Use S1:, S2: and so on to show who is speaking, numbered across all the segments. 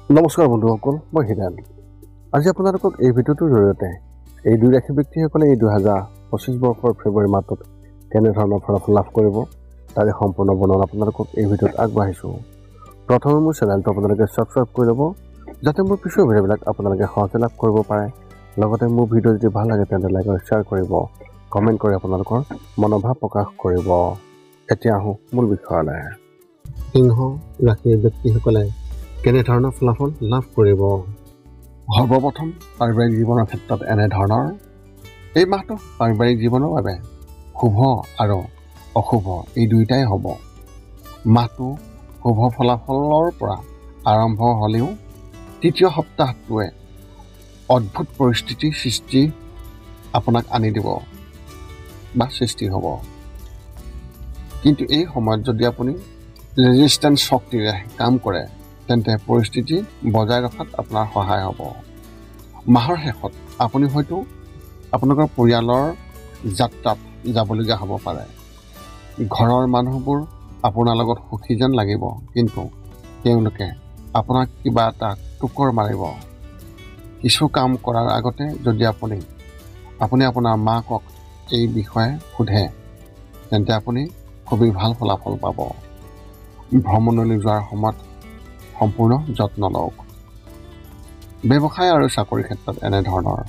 S1: নমস্কাৰ বন্ধুসকল, মই হীৰেণ। আজি আপোনালোকক এই ভিডিঅ'টোৰ জৰিয়তে এই দুই ৰাশি ব্যক্তিসকলে এই 2025 বৰ্ষৰ ফেব্ৰুৱাৰী মাহটোত কেনেধৰণৰ ফলাফল লাভ কৰিব তাৰে সম্পূৰ্ণ বৰ্ণনা আপোনালোকক এই ভিডিঅ'ত আগবঢ়াইছোঁ। প্ৰথমে মোৰ চেনেলটো আপোনালোকে ছাবস্ক্ৰাইব কৰি ল'ব, যাতে মোৰ পিছৰ ভিডিঅ'বিলাক আপোনালোকে সহজে লাভ কৰিব পাৰে। লগতে মোৰ ভিডিঅ' যদি ভাল লাগে তেন্তে লাইক আৰু শ্বেয়াৰ কৰিব, কমেণ্ট কৰি আপোনালোকৰ মনোভাৱ প্ৰকাশ কৰিব। এতিয়া আহোঁ মূল বিষয়লৈ। সিংহ ৰাশিৰ ব্যক্তিসকলে কেনেধৰণৰ ফলাফল লাভ কৰিব। সৰ্বপ্ৰথম পাৰিবাৰিক জীৱনৰ ক্ষেত্ৰত এনেধৰণৰ এই মাহটো পাৰিবাৰিক জীৱনৰ বাবে শুভ আৰু অশুভ এই দুয়োটাই হ'ব। মাহটো শুভ ফলাফলৰ পৰা আৰম্ভ হ'লেও তৃতীয় সপ্তাহটোৱে অদ্ভুত পৰিস্থিতিৰ সৃষ্টি আপোনাক আনি দিব বা সৃষ্টি হ'ব। কিন্তু এই সময়ত যদি আপুনি ৰেজিষ্টেন্স শক্তিৰে কাম কৰে তেন্তে পৰিস্থিতি বজাই ৰখাত আপোনাৰ সহায় হ'ব। মাহৰ শেষত আপুনি হয়তো আপোনালোকৰ পৰিয়ালৰ যাত্ৰাত যাবলগীয়া হ'ব পাৰে। ঘৰৰ মানুহবোৰ আপোনাৰ লগত সুখী যেন লাগিব, কিন্তু তেওঁলোকে আপোনাক কিবা এটা টুকৰ মাৰিব। কিছু কাম কৰাৰ আগতে যদি আপুনি আপোনাৰ মাকক এই বিষয়ে সোধে তেন্তে আপুনি খুবেই ভাল ফলাফল পাব। ভ্ৰমণলৈ যোৱাৰ সময়ত সম্পূৰ্ণ যত্ন লওক। ব্যৱসায় আৰু চাকৰিৰ ক্ষেত্ৰত এনেধৰণৰ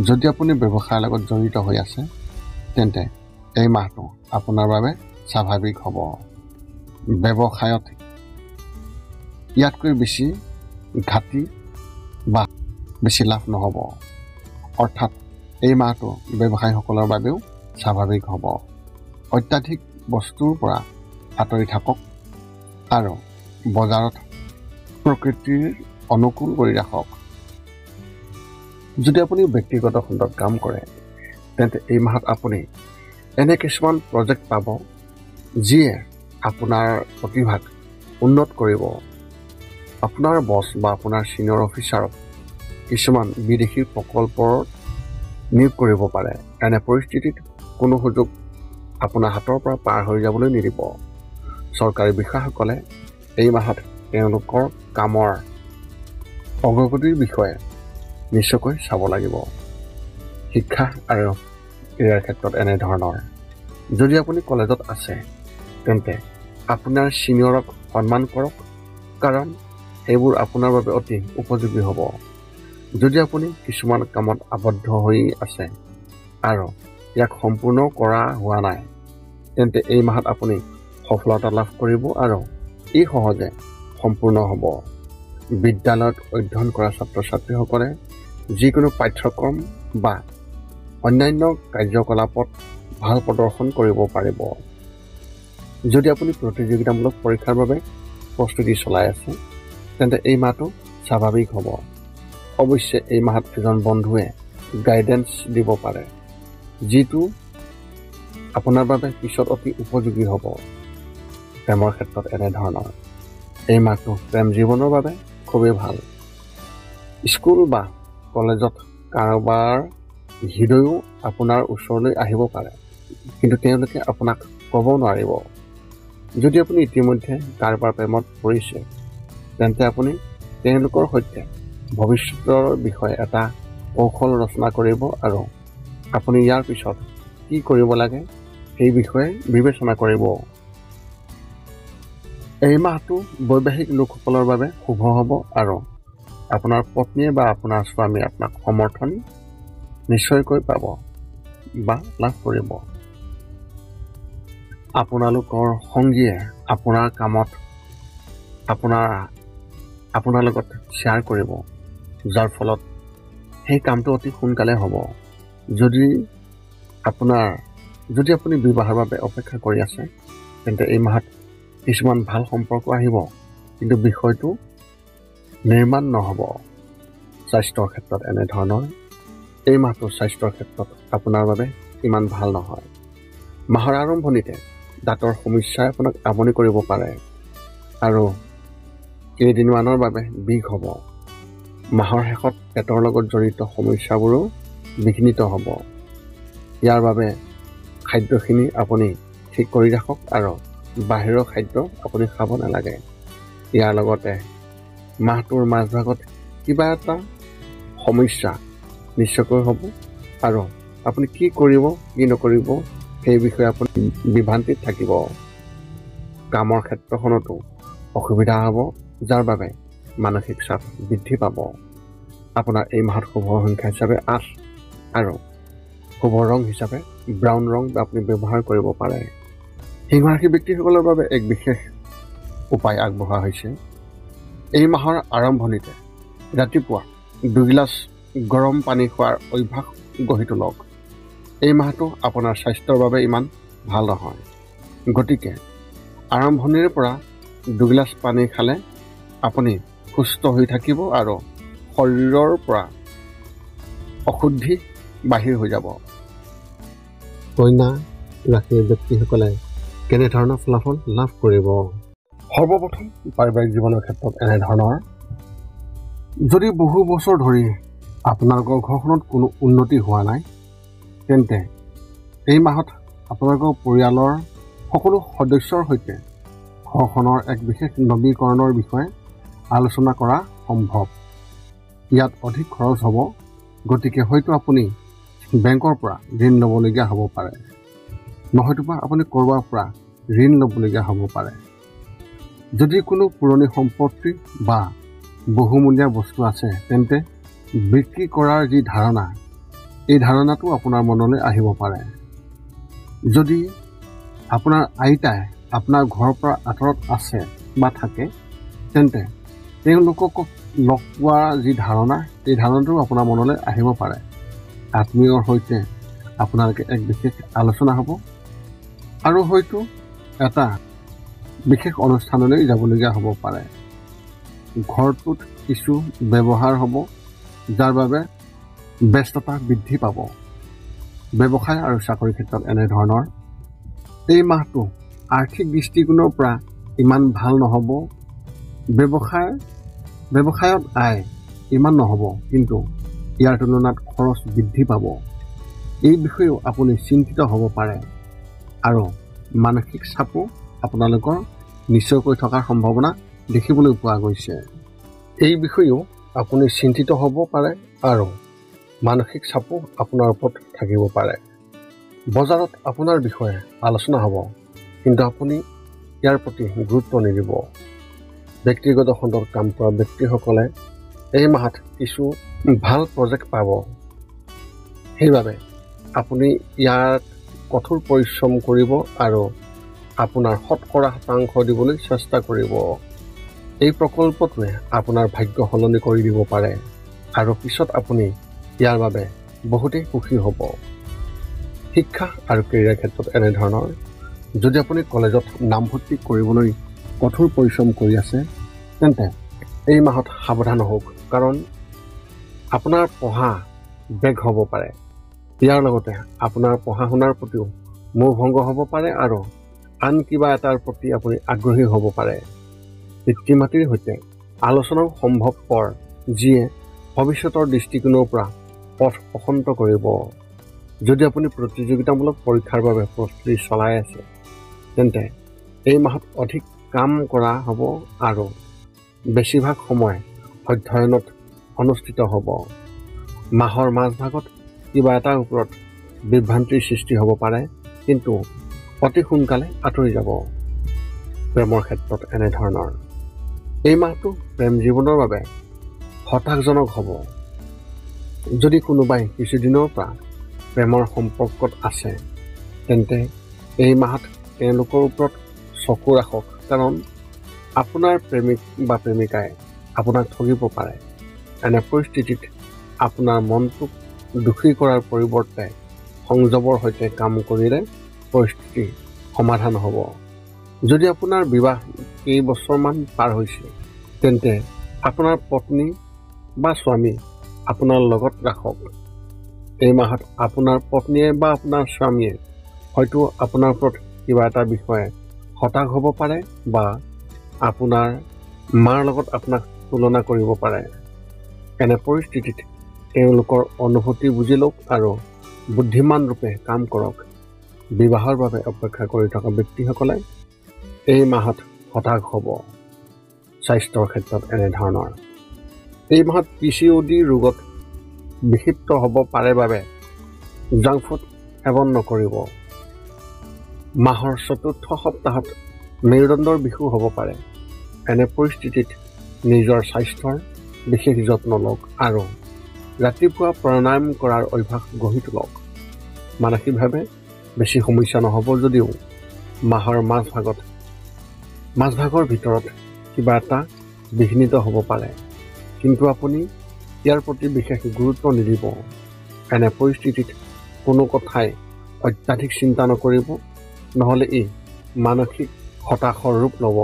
S1: যদি আপুনি ব্যৱসায়ৰ লগত জড়িত হৈ আছে তেন্তে এই মাহটো আপোনাৰ বাবে স্বাভাৱিক হ'ব। ব্যৱসায়ত ইয়াতকৈ বেছি ঘাটি বা বেছি লাভ নহ'ব। অৰ্থাৎ এই মাহটো ব্যৱসায়ীসকলৰ বাবেও স্বাভাৱিক হ'ব। অত্যাধিক বস্তুৰ পৰা আঁতৰি থাকক আৰু বজাৰত প্ৰকৃতিৰ অনুকূল কৰি ৰাখক। যদি আপুনি ব্যক্তিগত খণ্ডত কাম কৰে তেন্তে এই মাহত আপুনি এনে কিছুমান প্ৰজেক্ট পাব যিয়ে আপোনাৰ প্ৰতিভাক উন্নত কৰিব। আপোনাৰ বছ বা আপোনাৰ ছিনিয়ৰ অফিচাৰক কিছুমান বিদেশী প্ৰকল্পত নিয়োগ কৰিব পাৰে। এনে পৰিস্থিতিত কোনো সুযোগ আপোনাৰ হাতৰ পৰা পাৰ হৈ যাবলৈ নিদিব। চৰকাৰী বিষয়াসকলে এই মাহত তেওঁলোকৰ কামৰ অগ্ৰগতিৰ বিষয়ে নিশ্চয়কৈ চাব লাগিব। শিক্ষা আৰু ক্ৰীড়াৰ ক্ষেত্ৰত এনেধৰণৰ যদি আপুনি কলেজত আছে তেন্তে আপোনাৰ ছিনিয়ৰক সন্মান কৰক, কাৰণ সেইবোৰ আপোনাৰ বাবে অতি উপযোগী হ'ব। যদি আপুনি কিছুমান কামত আবদ্ধ হৈ আছে আৰু ইয়াক সম্পূৰ্ণ কৰা হোৱা নাই তেন্তে এই মাহত আপুনি সফলতা লাভ কৰিব আৰু ই সহজে সম্পূৰ্ণ হ'ব। বিদ্যালয়ত অধ্যয়ন কৰা ছাত্ৰ ছাত্ৰীসকলে যিকোনো পাঠ্যক্ৰম বা অন্যান্য কাৰ্যকলাপত ভাল প্ৰদৰ্শন কৰিব পাৰিব। যদি আপুনি প্ৰতিযোগিতামূলক পৰীক্ষাৰ বাবে প্ৰস্তুতি চলাই আছে তেন্তে এই মাহটো স্বাভাৱিক হ'ব। অৱশ্যে এই মাহত এজন বন্ধুৱে গাইডেন্স দিব পাৰে যিটো আপোনাৰ বাবে পিছত অতি উপযোগী হ'ব। প্ৰেমৰ ক্ষেত্ৰত এনেধৰণৰ এই মাহটো প্ৰেম জীৱনৰ বাবে খুবেই ভাল। স্কুল বা কলেজত কাৰোবাৰ হৃদয়ো আপোনাৰ ওচৰলৈ আহিব পাৰে, কিন্তু তেওঁলোকে আপোনাক ক'ব নোৱাৰিব। যদি আপুনি ইতিমধ্যে কাৰোবাৰ প্ৰেমত পৰিছে তেন্তে আপুনি তেওঁলোকৰ সৈতে ভৱিষ্যতৰ বিষয়ে এটা কৌশল ৰচনা কৰিব আৰু আপুনি ইয়াৰ পিছত কি কৰিব লাগে সেই বিষয়ে বিবেচনা কৰিব। এই মাহটো বৈবাহিক লোকসকলৰ বাবে শুভ হ'ব আৰু আপোনাৰ পত্নীয়ে বা আপোনাৰ স্বামীয়ে আপোনাক সমৰ্থন নিশ্চয়কৈ পাব বা লাভ কৰিব। আপোনালোকৰ সংগীয়ে আপোনাৰ কামত আপোনাৰ লগত শ্বেয়াৰ কৰিব, যাৰ ফলত সেই কামটো অতি সোনকালে হ'ব। যদি আপুনি বিবাহৰ বাবে অপেক্ষা কৰি আছে তেন্তে এই মাহত কিছুমান ভাল সম্পৰ্ক আহিব, কিন্তু বিষয়টো নিৰ্মাণ নহ'ব। স্বাস্থ্যৰ ক্ষেত্ৰত এনেধৰণৰ এই মাহটো স্বাস্থ্যৰ ক্ষেত্ৰত আপোনাৰ বাবে ইমান ভাল নহয়। মাহৰ আৰম্ভণিতে দাঁতৰ সমস্যাই আপোনাক আমনি কৰিব পাৰে আৰু কেইদিনমানৰ বাবে বিষ হ'ব। মাহৰ শেষত পেটৰ লগত জড়িত সমস্যাবোৰো বিঘ্নিত হ'ব। ইয়াৰ বাবে খাদ্যখিনি আপুনি ঠিক কৰি ৰাখক আৰু বাহিৰৰ খাদ্য আপুনি খাব নালাগে। ইয়াৰ লগতে মাহটোৰ মাজভাগত কিবা এটা সমস্যা নিশ্চয়কৈ হ'ব আৰু আপুনি কি কৰিব কি নকৰিব সেই বিষয়ে আপুনি বিভ্ৰান্তিত থাকিব। কামৰ ক্ষেত্ৰখনতো অসুবিধা হ'ব, যাৰ বাবে মানসিক চাপ বৃদ্ধি পাব। আপোনাৰ এই মাহত শুভ সংখ্যা হিচাপে 8 আৰু শুভ ৰং হিচাপে ব্ৰাউন ৰং আপুনি ব্যৱহাৰ কৰিব পাৰে। সিংহ ৰাশি ব্যক্তিসকলৰ বাবে এক বিশেষ উপায় আগবঢ়োৱা হৈছে। এই মাহৰ আৰম্ভণিতে ৰাতিপুৱা 2 গিলাচ গৰম পানী খোৱাৰ অভ্যাস গঢ়ি তোলক। এই মাহটো আপোনাৰ স্বাস্থ্যৰ বাবে ইমান ভাল নহয়, গতিকে আৰম্ভণিৰে পৰা 2 গিলাচ পানী খালে আপুনি সুস্থ হৈ থাকিব আৰু শৰীৰৰ পৰা অশুদ্ধি বাহিৰ হৈ যাব। কন্যা ৰাশিৰ ব্যক্তিসকলে কেনেধৰণৰ ফলাফল লাভ কৰিব? সৰ্বপ্ৰথম পাৰিবাৰিক জীৱনৰ ক্ষেত্ৰত এনেধৰণৰ, যদি বহু বছৰ ধৰি আপোনালোকৰ ঘৰখনত কোনো উন্নতি হোৱা নাই, তেন্তে এই মাহত আপোনালোকৰ পৰিয়ালৰ সকলো সদস্যৰ সৈতে ঘৰখনৰ এক বিশেষ নৱীকৰণৰ বিষয়ে আলোচনা কৰা সম্ভৱ। ইয়াত অধিক খৰচ হ'ব, গতিকে হয়তো আপুনি বেংকৰ পৰা ঋণ ল'বলগীয়া হ'ব পাৰে, নহয়তোবা আপুনি ক'ৰবাৰ পৰা ঋণ ল'বলগীয়া হ'ব পাৰে। যদি কোনো পুৰণি সম্পত্তি বা বহুমূলীয়া বস্তু আছে, তেন্তে বিক্ৰী কৰাৰ যি ধাৰণা, এই ধাৰণাটো আপোনাৰ মনলৈ আহিব পাৰে। যদি আপোনাৰ আইতাই আপোনাৰ ঘৰৰ পৰা আঁতৰত আছে বা থাকে, তেন্তে তেওঁলোকক লগ পোৱাৰ যি ধাৰণা, এই ধাৰণাটো আপোনাৰ মনলৈ আহিব পাৰে। আত্মীয়ৰ সৈতে আপোনালোকে এক বিশেষ আলোচনা হ'ব আৰু হয়তো এটা বিশেষ অনুষ্ঠানলৈ যাবলগীয়া হ'ব পাৰে। ঘৰটোত কিছু ব্যৱহাৰ হ'ব, যাৰ বাবে ব্যস্ততা বৃদ্ধি পাব। ব্যৱসায় আৰু চাকৰিৰ ক্ষেত্ৰত এনেধৰণৰ, এই মাহটো আৰ্থিক দৃষ্টিকোণৰ পৰা ইমান ভাল নহ'ব। ব্যৱসায়ত আয় ইমান নহ'ব, কিন্তু ইয়াৰ তুলনাত খৰচ বৃদ্ধি পাব। এই বিষয়েও আপুনি চিন্তিত হ'ব পাৰে আৰু মানসিক চাপো আপোনালোকৰ নিশ্চয়কৈ থকাৰ সম্ভাৱনা দেখিবলৈ পোৱা গৈছে। এই বিষয়েও আপুনি চিন্তিত হ'ব পাৰে আৰু মানসিক চাপো আপোনাৰ ওপৰত থাকিব পাৰে। বজাৰত আপোনাৰ বিষয়ে আলোচনা হ'ব, কিন্তু আপুনি ইয়াৰ প্ৰতি গুৰুত্ব নিদিব। ব্যক্তিগত খণ্ডত কাম কৰা ব্যক্তিসকলে এই মাহত কিছু ভাল প্ৰজেক্ট পাব, সেইবাবে আপুনি ইয়াত কঠোৰ পৰিশ্ৰম কৰিব আৰু আপোনাৰ 100% দিবলৈ চেষ্টা কৰিব। এই প্ৰকল্পটোৱে আপোনাৰ ভাগ্য সলনি কৰি দিব পাৰে আৰু পিছত আপুনি ইয়াৰ বাবে বহুতেই সুখী হ'ব। শিক্ষা আৰু কেৰিয়াৰ ক্ষেত্ৰত এনেধৰণৰ, যদি আপুনি কলেজত নামভৰ্তি কৰিবলৈ কঠোৰ পৰিশ্ৰম কৰি আছে, তেন্তে এই মাহত সাৱধান হওক, কাৰণ আপোনাৰ পঢ়া বেগ হ'ব পাৰে। ইয়াৰ লগতে আপোনাৰ পঢ়া শুনাৰ প্ৰতিও মোহ ভংগ হ'ব পাৰে আৰু আন কিবা এটাৰ প্ৰতি আপুনি আগ্ৰহী হ'ব পাৰে। পিতৃ মাতৃৰ সৈতে আলোচনাও সম্ভৱপৰ, যিয়ে ভৱিষ্যতৰ দৃষ্টিকোণৰ পৰা পথ প্ৰশস্ত কৰিব। যদি আপুনি প্ৰতিযোগিতামূলক পৰীক্ষাৰ বাবে প্ৰস্তুতি চলাই আছে, তেন্তে এই মাহত অধিক কাম কৰা হ'ব আৰু বেছিভাগ সময় অধ্যয়নত অনুষ্ঠিত হ'ব। মাহৰ মাজভাগত কিবা এটাৰ ওপৰত বিভ্ৰান্তিৰ সৃষ্টি হ'ব পাৰে, কিন্তু অতি সোনকালে আঁতৰি যাব। প্ৰেমৰ ক্ষেত্ৰত এনেধৰণৰ, এই মাহটো প্ৰেম জীৱনৰ বাবে হতাশজনক হ'ব। যদি কোনোবাই কিছুদিনৰ পৰা প্ৰেমৰ সম্পৰ্কত আছে, তেন্তে এই মাহত তেওঁলোকৰ ওপৰত চকু ৰাখক, কাৰণ আপোনাৰ প্ৰেমিক বা প্ৰেমিকাই আপোনাক ঠগিব পাৰে। এনে পৰিস্থিতিত আপোনাৰ মনটোক দুখী কৰাৰ পৰিৱৰ্তে সংযমৰ সৈতে কাম কৰিলে পৰিস্থিতি সমাধান হ'ব। যদি আপোনাৰ বিবাহ কেইবছৰমান পাৰ হৈছে, তেন্তে আপোনাৰ পত্নী বা স্বামী আপোনাৰ লগত ৰাখক। এই মাহত আপোনাৰ পত্নীয়ে বা আপোনাৰ স্বামীয়ে হয়তো আপোনাৰ ওপৰত কিবা এটা বিষয়ে হতাশ হ'ব পাৰে বা আপোনাৰ মাৰ লগত আপোনাক তুলনা কৰিব পাৰে। এনে পৰিস্থিতিত তেওঁলোকৰ অনুভূতি বুজি লওক আৰু বুদ্ধিমান ৰূপে কাম কৰক। বিবাহৰ বাবে অপেক্ষা কৰি থকা ব্যক্তিসকলে এই মাহত হতাশ হ'ব। স্বাস্থ্যৰ ক্ষেত্ৰত এনেধৰণৰ। এই মাহত PCOD ৰোগত বিক্ষিপ্ত হ'ব পাৰে বাবে জাংক ফুড সেৱন নকৰিব। মাহৰ চতুৰ্থ সপ্তাহত মেৰুদণ্ডৰ বিষো হ'ব পাৰে। এনে পৰিস্থিতিত নিজৰ স্বাস্থ্যৰ বিশেষ যত্ন লওক আৰু ৰাতিপুৱা প্ৰাণায়াম কৰাৰ অভ্যাস গঢ়ি তোলক। মানসিকভাৱে বেছি সমস্যা নহ'ব যদিও মাহৰ মাজভাগৰ ভিতৰত কিবা এটা বিঘ্নিত হ'ব পাৰে, কিন্তু আপুনি ইয়াৰ প্ৰতি বিশেষ গুৰুত্ব নিদিব। এনে পৰিস্থিতিত কোনো কথাই অত্যাধিক চিন্তা নকৰিব, নহ'লে ই মানসিক হতাশৰ ৰূপ ল'ব।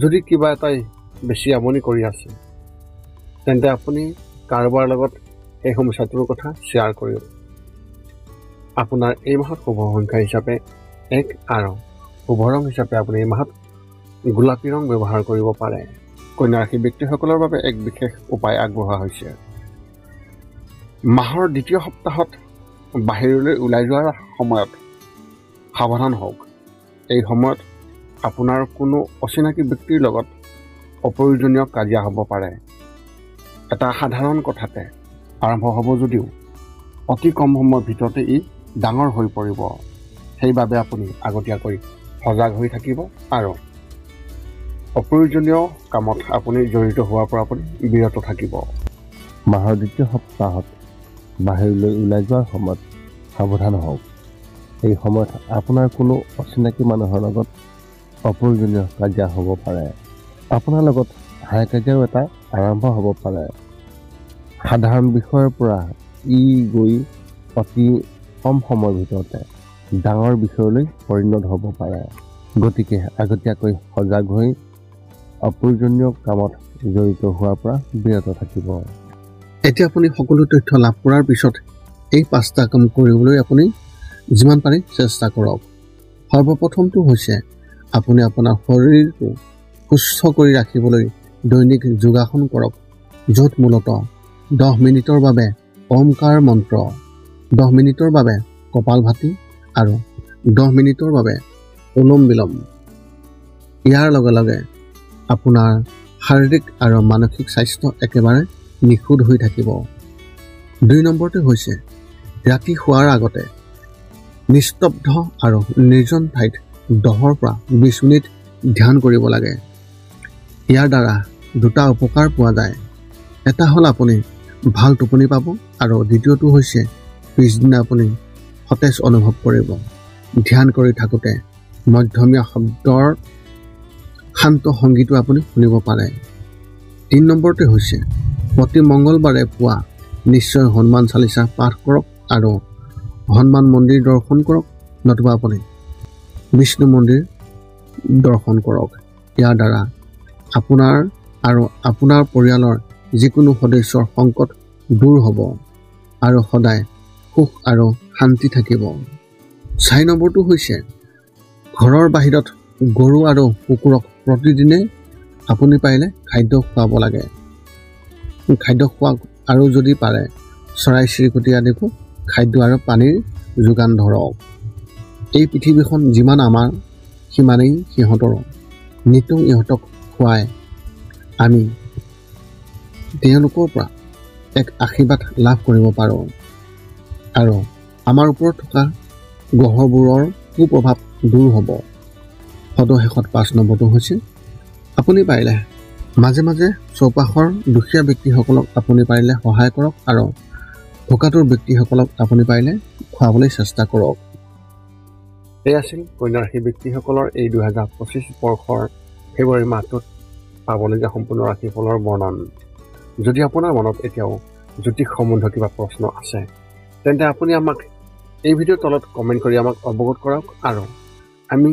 S1: যদি কিবা এটাই বেছি আমনি কৰি আছে, তেন্তে আপুনি কাৰোবাৰ লগত সেই সমস্যাটোৰ কথা শ্বেয়াৰ কৰিব। আপোনাৰ এই মাহত শুভ সংখ্যা হিচাপে 1 আৰু শুভ ৰং হিচাপে আপুনি এই মাহত গোলাপী ৰং ব্যৱহাৰ কৰিব পাৰে। কন্যা ৰাশি ব্যক্তিসকলৰ বাবে এক বিশেষ উপায় আগবঢ়োৱা হৈছে। মাহৰ দ্বিতীয় সপ্তাহত বাহিৰলৈ ওলাই যোৱাৰ সময়ত সাৱধান হওক। এই সময়ত আপোনাৰ কোনো অচিনাকি ব্যক্তিৰ লগত অপ্ৰয়োজনীয় কাজিয়া হ'ব পাৰে। এটা সাধাৰণ কথাতে আৰম্ভ হ'ব যদিও অতি কম সময়ৰ ভিতৰতে ই ডাঙৰ হৈ পৰিব। সেইবাবে আপুনি আগতীয়াকৈ সজাগ হৈ থাকিব আৰু অপ্ৰয়োজনীয় কামত আপুনি জড়িত হোৱাৰ পৰা আপুনি বিৰত থাকিব।
S2: মাহৰ দ্বিতীয় সপ্তাহত বাহিৰলৈ ওলাই যোৱাৰ সময়ত সাৱধান হওক। এই সময়ত আপোনাৰ কোনো অচিনাকি মানুহৰ লগত অপ্ৰয়োজনীয় কাজিয়া হ'ব পাৰে। আপোনাৰ লগত হাই কাজিয়াও এটা আৰম্ভ হ'ব পাৰে। সাধাৰণ বিষয়ৰ পৰা ই গৈ অতি কম সময়ৰ ভিতৰতে ডাঙৰ বিষয়লৈ পৰিণত হ'ব পাৰে। গতিকে আগতীয়াকৈ সজাগ হৈ অপ্ৰয়োজনীয় কামত জড়িত হোৱাৰ পৰা বিৰত থাকিব।
S1: এতিয়া আপুনি সকলো তথ্য লাভ কৰাৰ পিছত এই 5টা কাম কৰিবলৈ আপুনি যিমান পাৰে চেষ্টা কৰক। সৰ্বপ্ৰথমটো হৈছে আপুনি আপোনাৰ শৰীৰটো সুস্থ কৰি ৰাখিবলৈ দৈনিক যোগাসন কৰক, য'ত মূলতঃ 10 মিনিটৰ বাবে ওমকাৰ মন্ত্ৰ, 10 মিনিটৰ বাবে কপালভাতি আৰু 10 মিনিটৰ বাবে অনুলোম বিলোম। ইয়াৰ লগে লগে আপোনাৰ শাৰীৰিক আৰু মানসিক স্বাস্থ্য একেবাৰে নিখুঁত হৈ থাকিব। 2 নম্বৰটো হৈছে ৰাতি শোৱাৰ আগতে নিস্তব্ধ আৰু নিৰ্জন ঠাইত 10 পৰা 20 মিনিট ধ্যান কৰিব লাগে। ইয়াৰ দ্বাৰা 2টা উপকাৰ পোৱা যায়। এটা হ'ল আপুনি ভাল টোপনি পাব আৰু দ্বিতীয়টো হৈছে পিছদিনা আপুনি সতেজ অনুভৱ কৰিব। ধ্যান কৰি থাকোঁতে মধ্যমীয়া শব্দৰ শান্ত সংগীতো আপুনি শুনিব পাৰে। 3 নম্বৰটো হৈছে প্ৰতি মংগলবাৰে পুৱা নিশ্চয় হনুমান চালিচা পাঠ কৰক আৰু হনুমান মন্দিৰ দৰ্শন কৰক, নতুবা আপুনি বিষ্ণু মন্দিৰ দৰ্শন কৰক। ইয়াৰ দ্বাৰা আপোনাৰ আৰু আপোনাৰ পৰিয়ালৰ যিকোনো সদস্যৰ সংকট দূৰ হ'ব আৰু সদায় সুখ আৰু শান্তি থাকিব। 4 নম্বৰটো হৈছে ঘৰৰ বাহিৰত গৰু আৰু কুকুৰক প্ৰতিদিনে আপুনি পাৰিলে খাদ্য খুৱাব লাগে। খাদ্য খোৱা আৰু যদি পাৰে চৰাই চিৰিকটি আদিকো খাদ্য আৰু পানীৰ যোগান ধৰক। এই পৃথিৱীখন যিমান আমাৰ সিমানেই সিহঁতৰো। নিতৌ ইহঁতক খুৱাই আমি তেওঁলোকৰ পৰা এক আশীৰ্বাদ লাভ কৰিব পাৰোঁ আৰু আমাৰ ওপৰত থকা গ্ৰহবোৰৰ কুপ্ৰভাৱ দূৰ হ'ব। সদশেষত 5 নম্বৰটো হৈছে আপুনি পাৰিলে মাজে মাজে চৌপাশৰ দুখীয়া ব্যক্তিসকলক আপুনি পাৰিলে সহায় কৰক আৰু ভোকাতুৰ ব্যক্তিসকলক আপুনি পাৰিলে খুৱাবলৈ চেষ্টা কৰক। এই আছিল কন্যা ৰাশি ব্যক্তিসকলৰ এই 2025 বৰ্ষৰ ফেব্ৰুৱাৰী মাহটোত পাবলগীয়া সম্পূৰ্ণ ৰাশিফলৰ বৰ্ণন। যদি আপোনাৰ মনত এতিয়াও জ্যোতিষ সম্বন্ধীয় কিবা প্ৰশ্ন আছে, তেন্তে আপুনি আমাক এই ভিডিঅ'ৰ তলত কমেণ্ট কৰি আমাক অৱগত কৰক আৰু আমি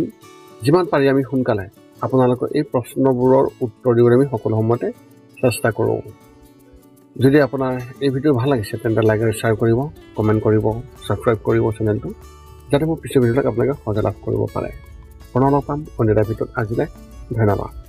S1: যিমান পাৰি আমি সোনকালে আপোনালোকৰ এই প্ৰশ্নবোৰৰ উত্তৰ দিবলৈ আমি সকলো সময়তে চেষ্টা কৰোঁ। যদি আপোনাৰ এই ভিডিঅ' ভাল লাগিছে তেন্তে লাইক আৰু শ্বেয়াৰ কৰিব, কমেণ্ট কৰিব, ছাবস্ক্ৰাইব কৰিব চেনেলটো, যাতে মোৰ পিছৰ ভিডিঅ'বিলাক আপোনালোকে সহজে লাভ কৰিব পাৰে। পুনৰ লগ পাম অন্য এটা ভিডিঅ'ত। আজিলৈ ধন্যবাদ।